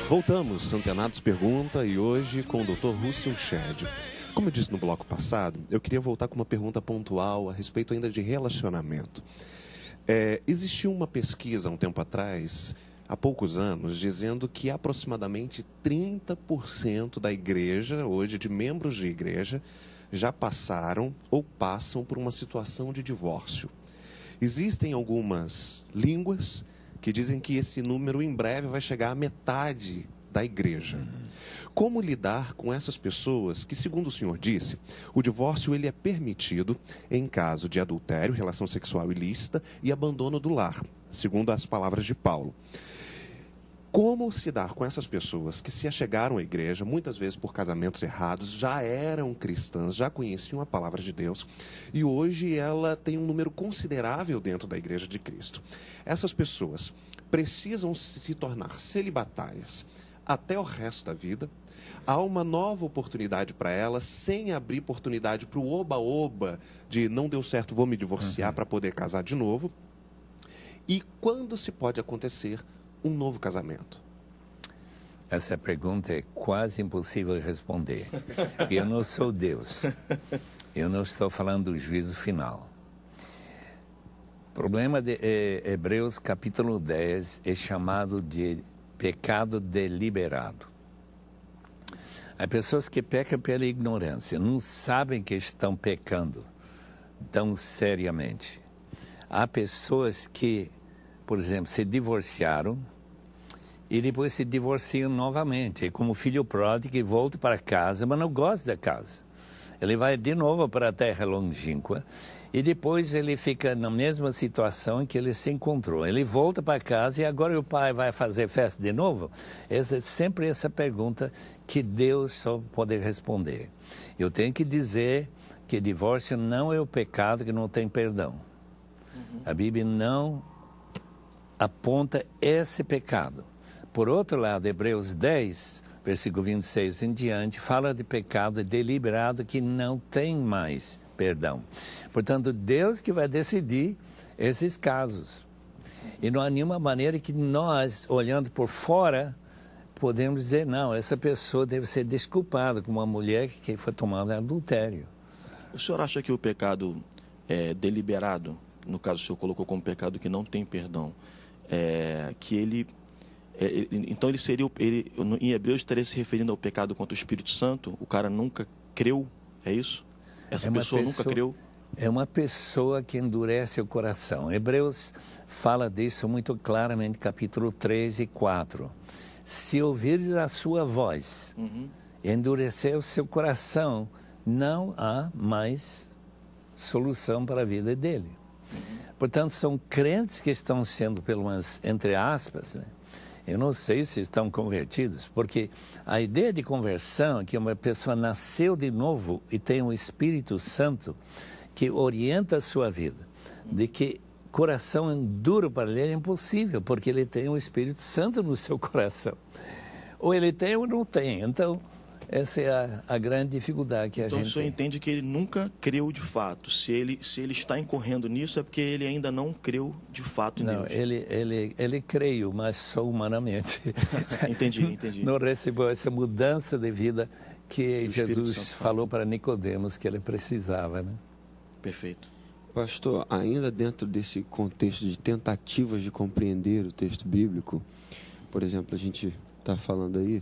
Voltamos, Antenados Pergunta, e hoje com o Dr. Russell Shedd. Como eu disse no bloco passado, eu queria voltar com uma pergunta pontual a respeito ainda de relacionamento. Existiu uma pesquisa há um tempo atrás, há poucos anos, dizendo que aproximadamente 30% da igreja, hoje de membros de igreja, já passaram ou passam por uma situação de divórcio. Existem algumas línguas que dizem que esse número em breve vai chegar à metade da igreja. Como lidar com essas pessoas que, segundo o senhor disse, o divórcio ele é permitido em caso de adultério, relação sexual ilícita e abandono do lar, segundo as palavras de Paulo. Como se dar com essas pessoas que se achegaram à igreja, muitas vezes por casamentos errados, já eram cristãs, já conheciam a palavra de Deus, e hoje ela tem um número considerável dentro da igreja de Cristo. Essas pessoas precisam se tornar celibatárias até o resto da vida. Há uma nova oportunidade para elas, sem abrir oportunidade para o oba-oba de não deu certo, vou me divorciar para poder casar de novo. E quando se pode acontecer um novo casamento? Essa pergunta é quase impossível de responder. Eu não sou Deus. Eu não estou falando do juízo final. O problema de Hebreus capítulo 10 é chamado de pecado deliberado. Há pessoas que pecam pela ignorância, não sabem que estão pecando tão seriamente. Há pessoas que, por exemplo, se divorciaram e depois se divorciam novamente. É como o filho pródigo que volta para casa, mas não gosta da casa. Ele vai de novo para a terra longínqua e depois ele fica na mesma situação em que ele se encontrou. Ele volta para casa e agora o pai vai fazer festa de novo? Essa é sempre essa pergunta que Deus só pode responder. Eu tenho que dizer que divórcio não é o pecado que não tem perdão. A Bíblia não aponta esse pecado. Por outro lado, Hebreus 10, versículo 26 em diante, fala de pecado deliberado que não tem mais perdão. Portanto, Deus que vai decidir esses casos. E não há nenhuma maneira que nós, olhando por fora, podemos dizer, não, essa pessoa deve ser desculpada como uma mulher que foi tomada em adultério. O senhor acha que o pecado deliberado, no caso o senhor colocou como pecado que não tem perdão, que ele... então ele seria, em Hebreus estaria se referindo ao pecado contra o Espírito Santo? O cara nunca creu, é isso? Essa pessoa nunca creu? É uma pessoa que endurece o coração. Hebreus fala disso muito claramente, capítulo 3 e 4. Se ouvires a sua voz, endurecer o seu coração, não há mais solução para a vida dele. Portanto, são crentes que estão sendo, pelo menos, entre aspas, né? Eu não sei se estão convertidos, porque a ideia de conversão é que uma pessoa nasceu de novo e tem um Espírito Santo que orienta a sua vida. De que coração duro para ele é impossível, porque ele tem um Espírito Santo no seu coração. Ou ele tem ou não tem. Então, essa é a grande dificuldade que a gente tem. Então o senhor entende que ele nunca creu de fato. Se ele está incorrendo nisso, é porque ele ainda não creu de fato em Deus. Não, ele creio, mas só humanamente. Entendi. Não recebeu essa mudança de vida que Jesus falou para Nicodemos que ele precisava, né? Perfeito. Pastor, ainda dentro desse contexto de tentativas de compreender o texto bíblico, por exemplo, a gente está falando aí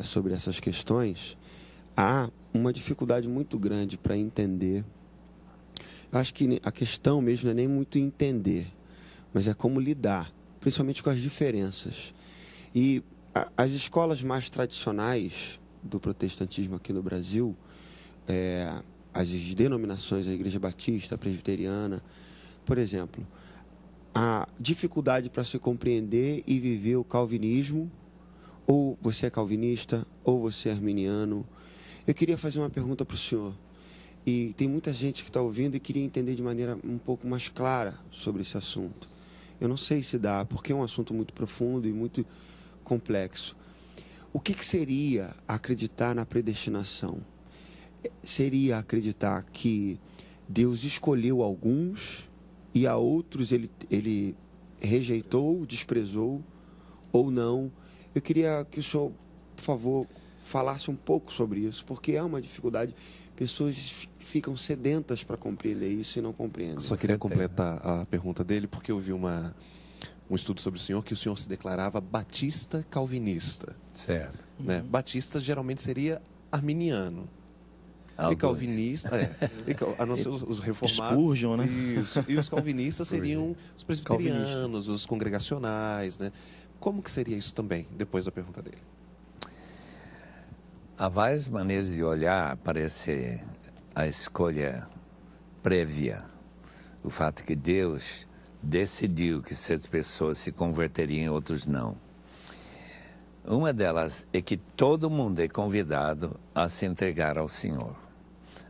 sobre essas questões, há uma dificuldade muito grande para entender. Eu acho que a questão mesmo não é nem muito entender, mas é como lidar, principalmente com as diferenças. E as escolas mais tradicionais do protestantismo aqui no Brasil, as denominações, a Igreja Batista, a Presbiteriana, por exemplo, a dificuldade para se compreender e viver o calvinismo, ou você é calvinista, ou você é arminiano. Eu queria fazer uma pergunta para o senhor, e tem muita gente que está ouvindo e queria entender de maneira um pouco mais clara sobre esse assunto. Eu não sei se dá, porque é um assunto muito profundo e muito complexo. O que seria acreditar na predestinação? Seria acreditar que Deus escolheu alguns e a outros ele rejeitou, desprezou, ou não? Eu queria que o senhor, por favor, falasse um pouco sobre isso, porque é uma dificuldade. Pessoas ficam sedentas para compreender isso e não compreendem. Só queria completar a pergunta dele, porque eu vi um estudo sobre o senhor, que o senhor se declarava batista calvinista. Certo. Né? Batista geralmente seria arminiano. E calvinista, a não ser os reformados. Spurgeon, né? Isso, e os calvinistas seriam os presbiterianos, os congregacionais, né? Como que seria isso também, depois da pergunta dele? Há várias maneiras de olhar para a escolha prévia. O fato que Deus decidiu que certas pessoas se converteriam e outros não. Uma delas é que todo mundo é convidado a se entregar ao Senhor,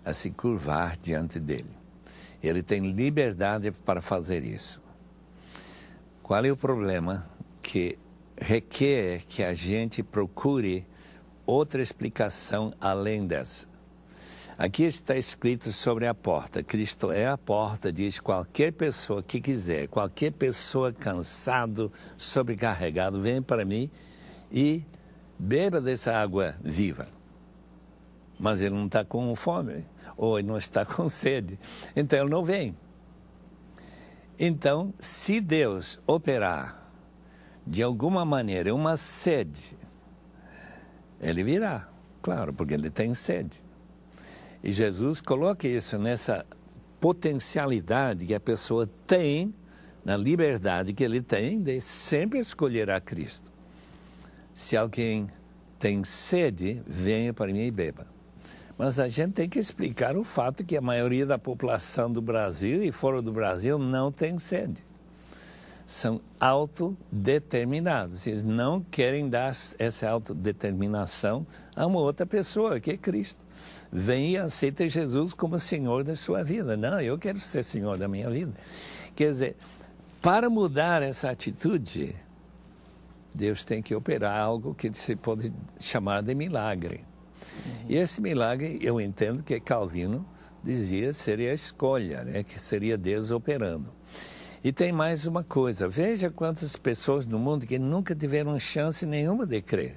a se curvar diante dele. Ele tem liberdade para fazer isso. Qual é o problema? Que requer que a gente procure outra explicação além dessa. Aqui está escrito sobre a porta. Cristo é a porta, diz qualquer pessoa que quiser, qualquer pessoa cansado, sobrecarregado, vem para mim e beba dessa água viva. Mas ele não está com fome, ou ele não está com sede, então ele não vem. Então, se Deus operar de alguma maneira uma sede, ele virá, claro, porque ele tem sede. E Jesus coloca isso nessa potencialidade que a pessoa tem, na liberdade que ele tem de sempre escolher a Cristo. Se alguém tem sede, venha para mim e beba. Mas a gente tem que explicar o fato que a maioria da população do Brasil e fora do Brasil não tem sede. São autodeterminados. Eles não querem dar essa autodeterminação a uma outra pessoa, que é Cristo. Vem e aceita Jesus como Senhor da sua vida. Não, eu quero ser Senhor da minha vida. Quer dizer, para mudar essa atitude, Deus tem que operar algo que se pode chamar de milagre. E esse milagre, eu entendo que Calvino dizia, seria a escolha, né? Que seria Deus operando. E tem mais uma coisa, veja quantas pessoas no mundo que nunca tiveram chance nenhuma de crer.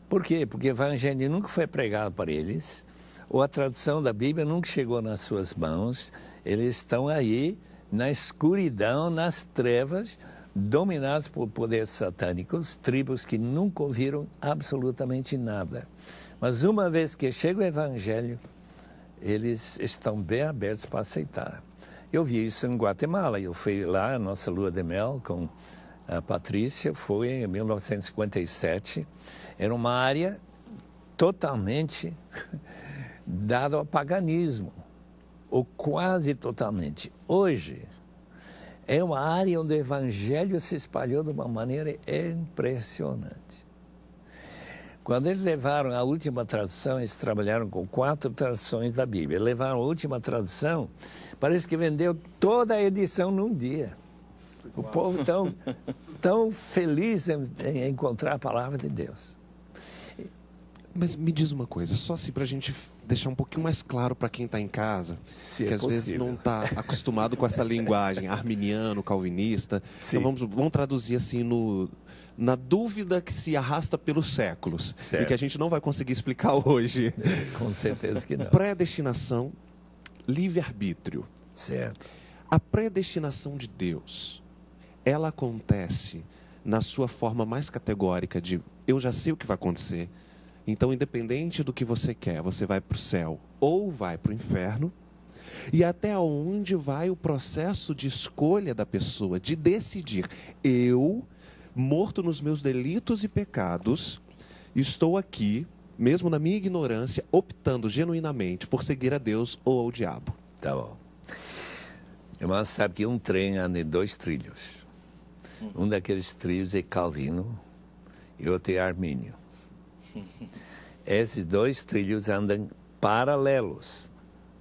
Por quê? Porque o evangelho nunca foi pregado para eles, ou a tradução da Bíblia nunca chegou nas suas mãos, eles estão aí na escuridão, nas trevas, dominados por poderes satânicos, tribos que nunca ouviram absolutamente nada. Mas uma vez que chega o evangelho, eles estão bem abertos para aceitar. Eu vi isso em Guatemala, eu fui lá, a nossa lua de mel com a Patrícia, foi em 1957, era uma área totalmente dada ao paganismo, ou quase totalmente. Hoje, é uma área onde o evangelho se espalhou de uma maneira impressionante. Quando eles levaram a última tradução, eles trabalharam com 4 traduções da Bíblia. Levaram a última tradução, parece que vendeu toda a edição num dia. O povo tão feliz em encontrar a palavra de Deus. Mas me diz uma coisa, só assim para a gente deixar um pouquinho mais claro para quem está em casa, que às vezes não está acostumado com essa linguagem arminiano, calvinista. Sim. Então vamos traduzir assim na dúvida que se arrasta pelos séculos, certo, e que a gente não vai conseguir explicar hoje. Com certeza que não. Predestinação, livre-arbítrio. Certo. A predestinação de Deus, ela acontece na sua forma mais categórica de eu já sei o que vai acontecer, então independente do que você quer, você vai para o céu ou vai para o inferno, e até onde vai o processo de escolha da pessoa, de decidir, eu, morto nos meus delitos e pecados, estou aqui, mesmo na minha ignorância, optando genuinamente por seguir a Deus ou ao diabo. Tá bom. Irmão, sabe que um trem anda em 2 trilhos. Um daqueles trilhos é Calvino e outro é Armínio. Esses 2 trilhos andam paralelos,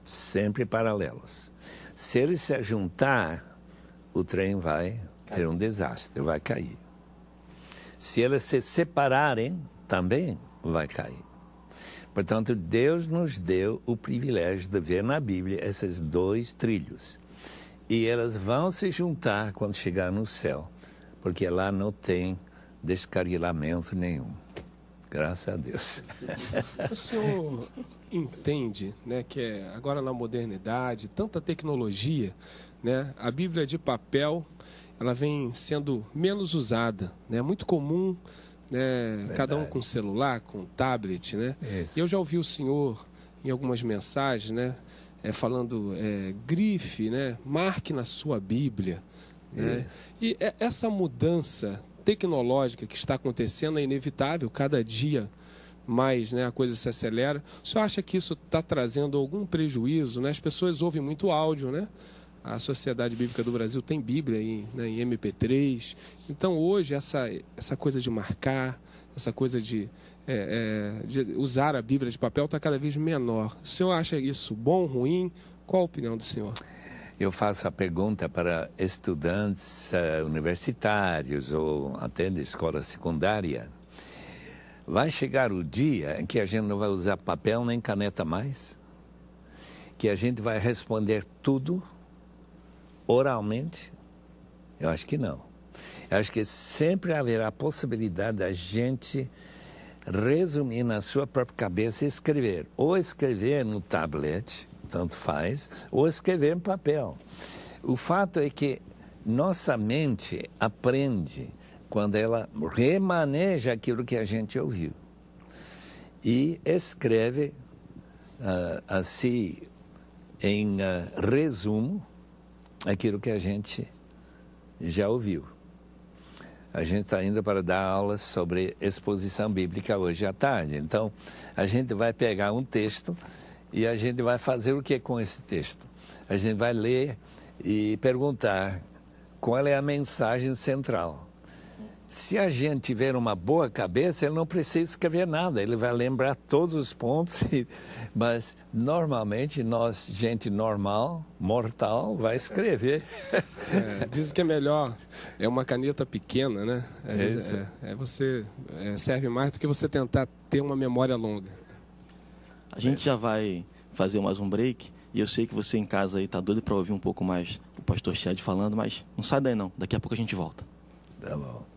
sempre paralelos. Se eles se juntar, o trem vai ter um desastre, vai cair. Se eles se separarem, também vai cair. Portanto, Deus nos deu o privilégio de ver na Bíblia esses 2 trilhos. E elas vão se juntar quando chegar no céu, porque lá não tem descarrilamento nenhum. Graças a Deus. O senhor entende, né, que agora na modernidade, tanta tecnologia, né, a Bíblia de papel, ela vem sendo menos usada, né? É muito comum, né, cada um com celular, com tablet, né? E eu já ouvi o senhor em algumas mensagens, né, falando grife, né, marque na sua Bíblia, né? E essa mudança tecnológica que está acontecendo é inevitável, cada dia mais, né, a coisa se acelera. O senhor acha que isso está trazendo algum prejuízo, né? As pessoas ouvem muito áudio, né? A Sociedade Bíblica do Brasil tem Bíblia em MP3. Então, hoje, essa coisa de marcar, essa coisa de usar a Bíblia de papel está cada vez menor. O senhor acha isso bom, ruim? Qual a opinião do senhor? Eu faço a pergunta para estudantes universitários ou até de escola secundária. Vai chegar o dia em que a gente não vai usar papel nem caneta mais? Que a gente vai responder tudo oralmente? Eu acho que não. Eu acho que sempre haverá a possibilidade da gente resumir na sua própria cabeça e escrever. Ou escrever no tablet, tanto faz, ou escrever em papel. O fato é que nossa mente aprende quando ela remaneja aquilo que a gente ouviu e escreve assim, em resumo, aquilo que a gente já ouviu. A gente está indo para dar aulas sobre exposição bíblica hoje à tarde. Então, a gente vai pegar um texto e a gente vai fazer o que com esse texto? A gente vai ler e perguntar qual é a mensagem central. Se a gente tiver uma boa cabeça, ele não precisa escrever nada, ele vai lembrar todos os pontos, mas normalmente nós, gente normal, mortal, vai escrever. Dizem que é melhor, uma caneta pequena, né? Você serve mais do que você tentar ter uma memória longa. A gente já vai fazer mais um break, e eu sei que você em casa aí tá doido para ouvir um pouco mais o pastor Chad falando, mas não sai daí não, daqui a pouco a gente volta. Tá bom.